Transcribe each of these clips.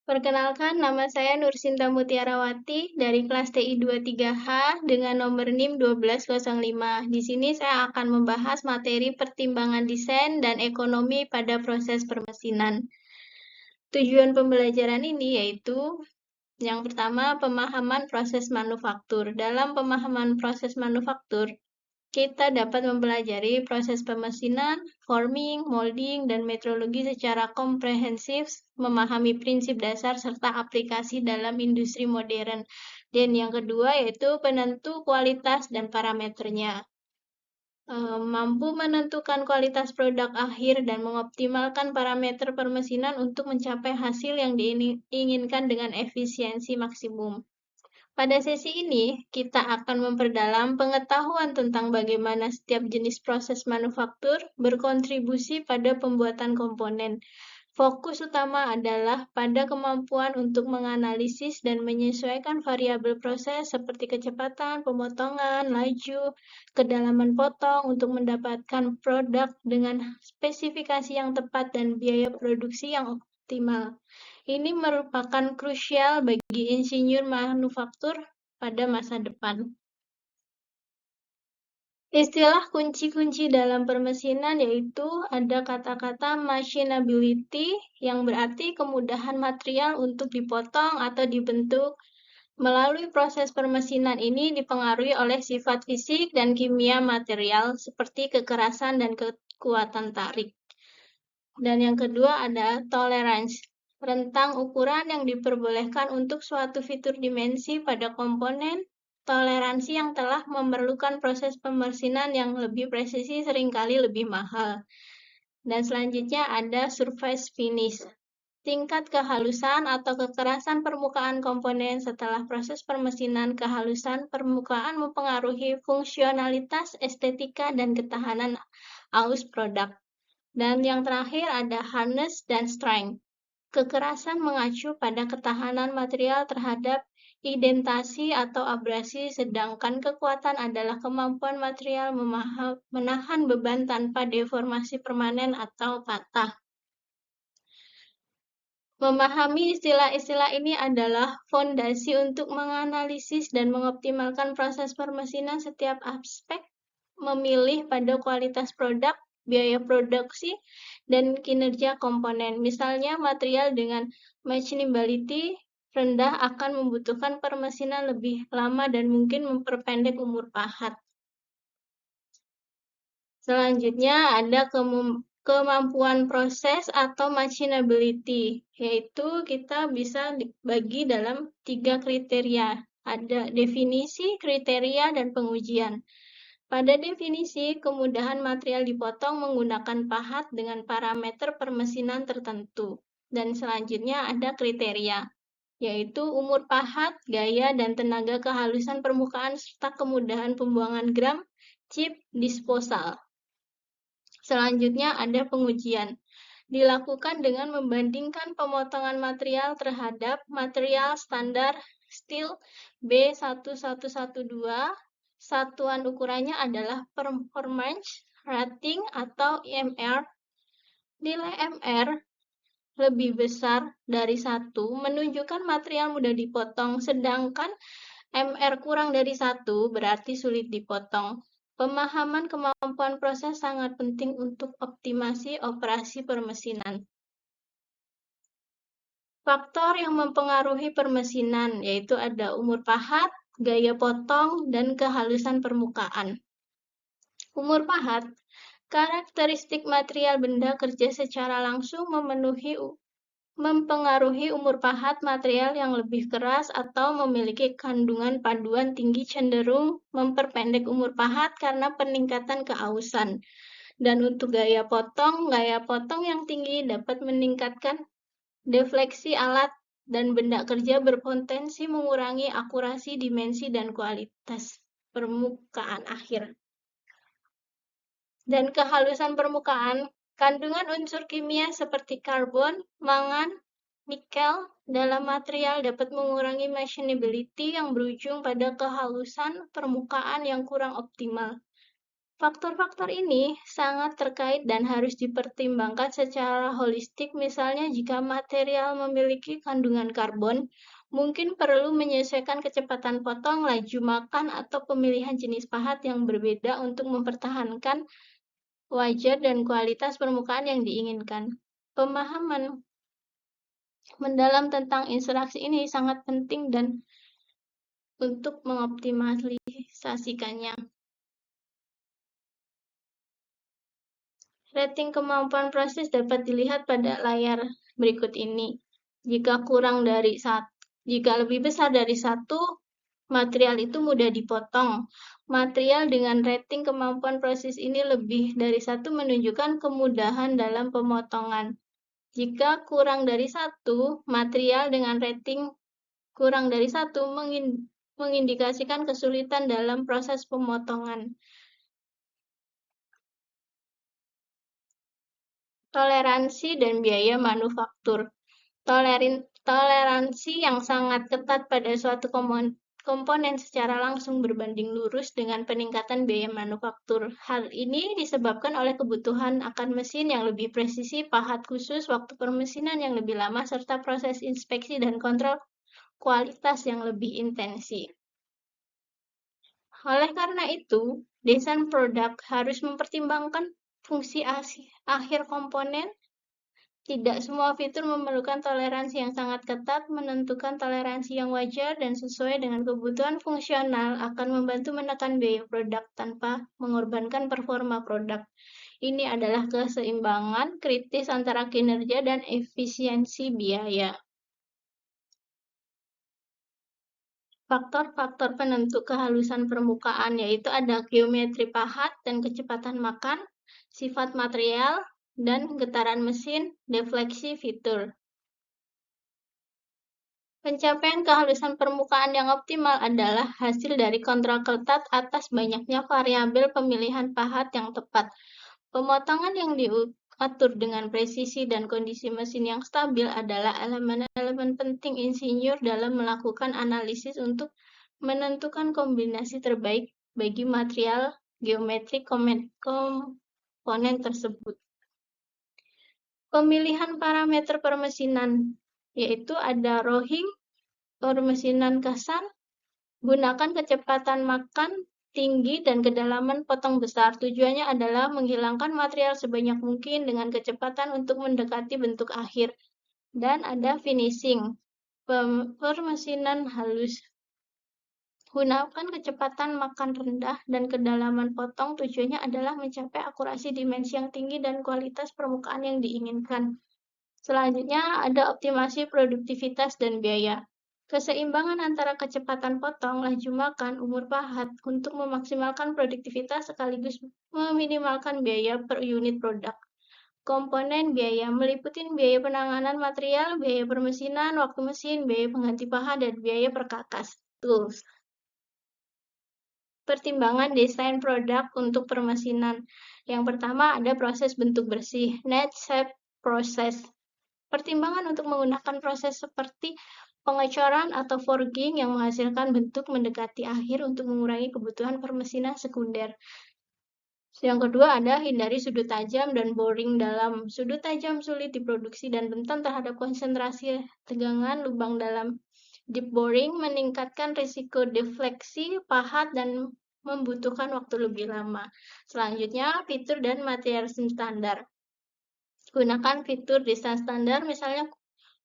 Perkenalkan, nama saya Nursinta Mutiarawati dari kelas TI 23H dengan nomor NIM 1205. Di sini saya akan membahas materi pertimbangan desain dan ekonomi pada proses permesinan. Tujuan pembelajaran ini yaitu yang pertama, pemahaman proses manufaktur. Dalam pemahaman proses manufaktur, kita dapat mempelajari proses pemesinan, forming, molding, dan metrologi secara komprehensif, memahami prinsip dasar serta aplikasi dalam industri modern. Dan yang kedua yaitu penentu kualitas dan parameternya. Mampu menentukan kualitas produk akhir dan mengoptimalkan parameter permesinan untuk mencapai hasil yang diinginkan dengan efisiensi maksimum. Pada sesi ini, kita akan memperdalam pengetahuan tentang bagaimana setiap jenis proses manufaktur berkontribusi pada pembuatan komponen. Fokus utama adalah pada kemampuan untuk menganalisis dan menyesuaikan variabel proses seperti kecepatan, pemotongan, laju, kedalaman potong untuk mendapatkan produk dengan spesifikasi yang tepat dan biaya produksi yang optimal. Ini merupakan krusial bagi insinyur manufaktur pada masa depan. Istilah kunci-kunci dalam permesinan yaitu ada kata-kata machinability yang berarti kemudahan material untuk dipotong atau dibentuk. Melalui proses permesinan ini dipengaruhi oleh sifat fisik dan kimia material seperti kekerasan dan kekuatan tarik. Dan yang kedua ada tolerance, rentang ukuran yang diperbolehkan untuk suatu fitur dimensi pada komponen. Toleransi yang telah memerlukan proses pemesinan yang lebih presisi seringkali lebih mahal. Dan selanjutnya ada surface finish, tingkat kehalusan atau kekerasan permukaan komponen setelah proses permesinan. Kehalusan permukaan mempengaruhi fungsionalitas, estetika, dan ketahanan aus produk. Dan yang terakhir ada hardness dan strength. Kekerasan mengacu pada ketahanan material terhadap indentasi atau abrasi, sedangkan kekuatan adalah kemampuan material menahan beban tanpa deformasi permanen atau patah. Memahami istilah-istilah ini adalah fondasi untuk menganalisis dan mengoptimalkan proses permesinan setiap aspek, memilih pada kualitas produk, biaya produksi, dan kinerja komponen. Misalnya, material dengan machinability rendah akan membutuhkan permesinan lebih lama dan mungkin memperpendek umur pahat. Selanjutnya ada kemampuan proses atau machinability, yaitu kita bisa bagi dalam 3 kriteria. Ada definisi, kriteria, dan pengujian. Pada definisi, kemudahan material dipotong menggunakan pahat dengan parameter permesinan tertentu. Dan selanjutnya ada kriteria, yaitu umur pahat, gaya, dan tenaga kehalusan permukaan, serta kemudahan pembuangan gram, chip, disposal. Selanjutnya ada pengujian. Dilakukan dengan membandingkan pemotongan material terhadap material standar steel B1112. Satuan ukurannya adalah performance rating atau IMR. Nilai MR lebih besar dari 1 menunjukkan material mudah dipotong, sedangkan MR kurang dari 1 berarti sulit dipotong. Pemahaman kemampuan proses sangat penting untuk optimasi operasi permesinan. Faktor yang mempengaruhi permesinan yaitu ada umur pahat, gaya potong, dan kehalusan permukaan. Umur pahat, karakteristik material benda kerja secara langsung mempengaruhi umur pahat. Material yang lebih keras atau memiliki kandungan paduan tinggi cenderung memperpendek umur pahat karena peningkatan keausan. Dan untuk gaya potong yang tinggi dapat meningkatkan defleksi alat dan benda kerja, berpotensi mengurangi akurasi dimensi dan kualitas permukaan akhir. Dan kehalusan permukaan, kandungan unsur kimia seperti karbon, mangan, nikel dalam material dapat mengurangi machinability yang berujung pada kehalusan permukaan yang kurang optimal. Faktor-faktor ini sangat terkait dan harus dipertimbangkan secara holistik. Misalnya, jika material memiliki kandungan karbon, mungkin perlu menyesuaikan kecepatan potong, laju makan, atau pemilihan jenis pahat yang berbeda untuk mempertahankan wajar dan kualitas permukaan yang diinginkan. Pemahaman mendalam tentang interaksi ini sangat penting dan untuk mengoptimalisasikannya. Rating kemampuan proses dapat dilihat pada layar berikut ini. Jika lebih besar dari 1, material itu mudah dipotong. Material dengan rating kemampuan proses ini lebih dari 1 menunjukkan kemudahan dalam pemotongan. Jika kurang dari 1, material dengan rating kurang dari 1 mengindikasikan kesulitan dalam proses pemotongan. Toleransi dan biaya manufaktur. Toleransi yang sangat ketat pada suatu komponen secara langsung berbanding lurus dengan peningkatan biaya manufaktur. Hal ini disebabkan oleh kebutuhan akan mesin yang lebih presisi, pahat khusus, waktu permesinan yang lebih lama, serta proses inspeksi dan kontrol kualitas yang lebih intensif. Oleh karena itu, desain produk harus mempertimbangkan fungsi akhir komponen. Tidak semua fitur memerlukan toleransi yang sangat ketat. Menentukan toleransi yang wajar dan sesuai dengan kebutuhan fungsional akan membantu menekan biaya produk tanpa mengorbankan performa produk. Ini adalah keseimbangan kritis antara kinerja dan efisiensi biaya. Faktor-faktor penentu kehalusan permukaan yaitu ada geometri pahat dan kecepatan makan, sifat material, dan getaran mesin, defleksi fitur. Pencapaian kehalusan permukaan yang optimal adalah hasil dari kontrol ketat atas banyaknya variabel pemilihan pahat yang tepat. Pemotongan yang diatur dengan presisi dan kondisi mesin yang stabil adalah elemen-elemen penting insinyur dalam melakukan analisis untuk menentukan kombinasi terbaik bagi material geometri komponen tersebut. Pemilihan parameter permesinan, yaitu ada rolling, permesinan kasar, gunakan kecepatan makan tinggi dan kedalaman potong besar. Tujuannya adalah menghilangkan material sebanyak mungkin dengan kecepatan untuk mendekati bentuk akhir. Dan ada finishing, permesinan halus. Gunakan kecepatan makan rendah dan kedalaman potong. Tujuannya adalah mencapai akurasi dimensi yang tinggi dan kualitas permukaan yang diinginkan. Selanjutnya ada optimasi produktivitas dan biaya. Keseimbangan antara kecepatan potong, laju makan, umur pahat untuk memaksimalkan produktivitas sekaligus meminimalkan biaya per unit produk. Komponen biaya meliputi biaya penanganan material, biaya permesinan, waktu mesin, biaya pengganti pahat, dan biaya perkakas. Tools. Pertimbangan desain produk untuk permesinan. Yang pertama ada proses bentuk bersih, net shape process. Pertimbangan untuk menggunakan proses seperti pengecoran atau forging yang menghasilkan bentuk mendekati akhir untuk mengurangi kebutuhan permesinan sekunder. Yang kedua ada hindari sudut tajam dan boring dalam. Sudut tajam sulit diproduksi dan rentan terhadap konsentrasi tegangan lubang dalam. Deep boring meningkatkan risiko defleksi pahat dan membutuhkan waktu lebih lama. Selanjutnya, fitur dan material standar. Gunakan fitur desain standar, misalnya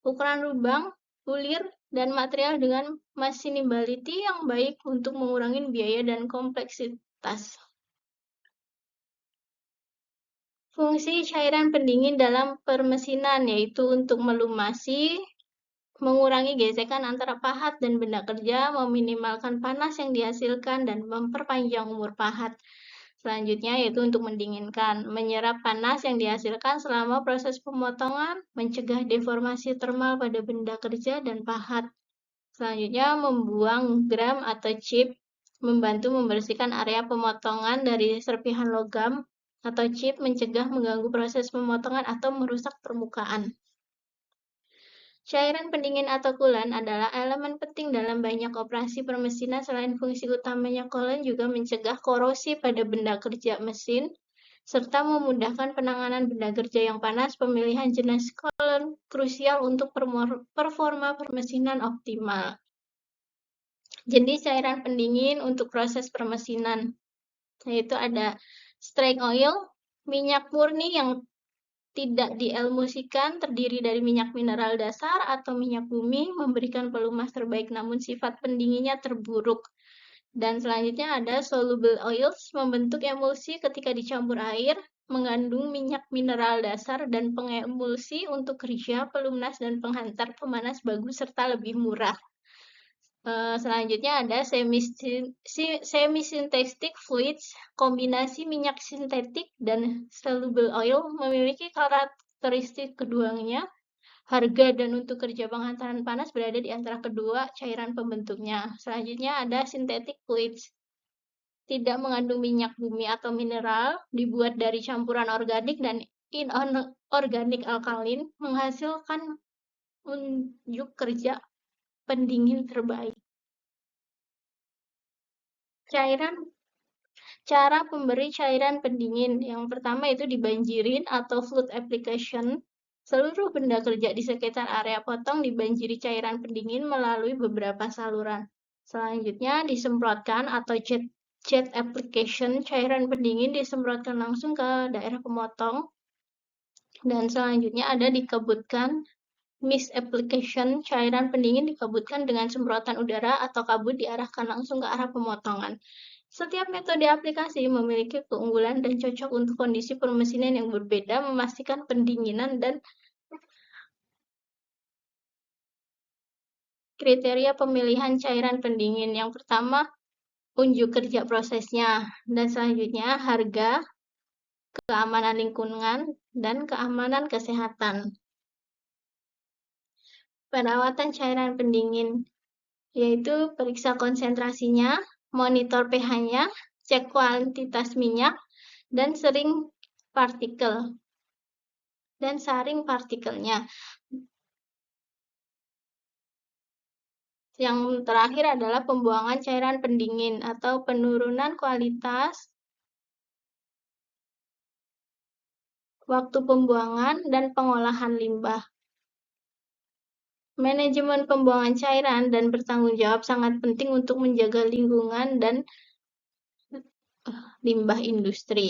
ukuran lubang, bulir, dan material dengan machinability yang baik untuk mengurangi biaya dan kompleksitas. Fungsi cairan pendingin dalam permesinan yaitu untuk melumasi, mengurangi gesekan antara pahat dan benda kerja, meminimalkan panas yang dihasilkan, dan memperpanjang umur pahat. Selanjutnya yaitu untuk mendinginkan, menyerap panas yang dihasilkan selama proses pemotongan, mencegah deformasi termal pada benda kerja dan pahat. Selanjutnya membuang gram atau chip, membantu membersihkan area pemotongan dari serpihan logam atau chip, mencegah mengganggu proses pemotongan atau merusak permukaan. Cairan pendingin atau coolant adalah elemen penting dalam banyak operasi permesinan. Selain fungsi utamanya, coolant juga mencegah korosi pada benda kerja mesin, serta memudahkan penanganan benda kerja yang panas. Pemilihan jenis coolant krusial untuk performa permesinan optimal. Jenis cairan pendingin untuk proses permesinan, yaitu ada straight oil, minyak murni yang tidak diemulsikan, terdiri dari minyak mineral dasar atau minyak bumi, memberikan pelumas terbaik namun sifat pendinginnya terburuk. Dan selanjutnya ada soluble oils, membentuk emulsi ketika dicampur air, mengandung minyak mineral dasar dan pengemulsi untuk kerja, pelumas, dan penghantar pemanas bagus serta lebih murah. Selanjutnya ada semi-synthetic fluids, kombinasi minyak sintetik dan soluble oil, memiliki karakteristik keduanya. Harga dan untuk kerja penghantaran panas berada di antara kedua cairan pembentuknya. Selanjutnya ada synthetic fluids, tidak mengandung minyak bumi atau mineral, dibuat dari campuran organik dan inorganik alkalin, menghasilkan unjuk kerja pendingin terbaik. Cara pemberi cairan pendingin. Yang pertama itu dibanjirin atau flood application. Seluruh benda kerja di sekitar area potong dibanjiri cairan pendingin melalui beberapa saluran. Selanjutnya disemprotkan atau jet application. Cairan pendingin disemprotkan langsung ke daerah pemotong. Dan selanjutnya ada dikebutkan mist application. Cairan pendingin dikebutkan dengan semprotan udara atau kabut diarahkan langsung ke arah pemotongan. Setiap metode aplikasi memiliki keunggulan dan cocok untuk kondisi permesinan yang berbeda, memastikan pendinginan dan kriteria pemilihan cairan pendingin. Yang pertama, unjuk kerja prosesnya, dan selanjutnya harga, keamanan lingkungan, dan keamanan kesehatan. Perawatan cairan pendingin, yaitu periksa konsentrasinya, monitor pH-nya, cek kuantitas minyak, dan saring partikelnya. Yang terakhir adalah pembuangan cairan pendingin atau penurunan kualitas, waktu pembuangan, dan pengolahan limbah. Manajemen pembuangan cairan dan bertanggung jawab sangat penting untuk menjaga lingkungan dan limbah industri.